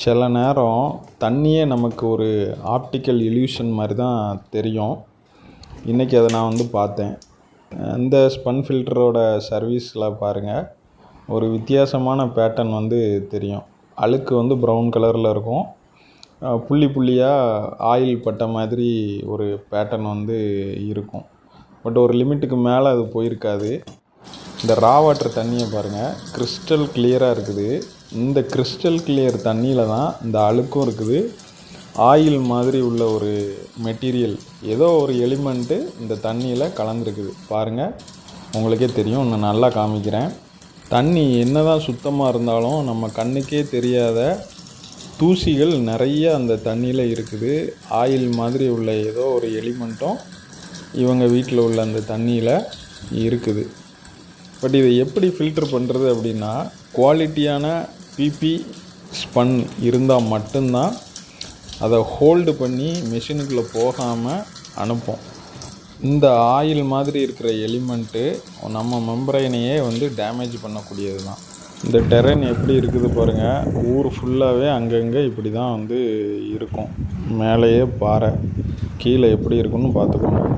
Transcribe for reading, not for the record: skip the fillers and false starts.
சில நேரம் தண்ணியே நமக்கு ஒரு ஆப்டிக்கல் இல்யூஷன் மாதிரி தான் தெரியும். இன்றைக்கி அதை நான் பார்த்தேன். இந்த ஸ்பன் ஃபில்டரோட சர்வீஸில் பாருங்கள், ஒரு வித்தியாசமான பேட்டர்ன் தெரியும். அழுக்கு ப்ரௌன் கலரில் இருக்கும். புள்ளி புள்ளியாக ஆயில் பட்ட மாதிரி ஒரு பேட்டர்ன் இருக்கும். பட் ஒரு லிமிட்டுக்கு மேலே அது போயிருக்காது. இந்த ரா வாட்டர் தண்ணியை பாருங்கள், கிறிஸ்டல் கிளியராக இருக்குது. இந்த கிறிஸ்டல் கிளியர் தண்ணியில் தான் இந்த அழுக்கும் இருக்குது. ஆயில் மாதிரி உள்ள ஒரு மெட்டீரியல், ஏதோ ஒரு எலிமெண்ட்டு இந்த தண்ணியில் கலந்துருக்குது. பாருங்கள், உங்களுக்கே தெரியும். இன்னும் நல்லா காமிக்கிறேன். தண்ணி என்ன தான் சுத்தமாக இருந்தாலும் நம்ம கண்ணுக்கே தெரியாத தூசிகள் நிறைய அந்த தண்ணியில் இருக்குது. ஆயில் மாதிரி உள்ள ஏதோ ஒரு எலிமெண்ட்டும் இவங்க வீட்டில் உள்ள அந்த தண்ணியில் இருக்குது. பட் இதை எப்படி ஃபில்டர் பண்ணுறது அப்படின்னா, குவாலிட்டியான பிபி ஸ்பன் இருந்தால் மட்டும்தான் அதை ஹோல்டு பண்ணி மிஷினுக்குள்ளே போகாமல் அனுப்போம். இந்த ஆயில் மாதிரி இருக்கிற எலிமெண்ட்டு நம்ம மெம்பரைனையே டேமேஜ் பண்ணக்கூடியது தான். இந்த டெரென் எப்படி இருக்குது பாருங்கள். ஊர் ஃபுல்லாகவே அங்கங்கே இப்படி தான் இருக்கும். மேலேயே பாறை, கீழே எப்படி இருக்குன்னு பார்த்துக்கோங்க.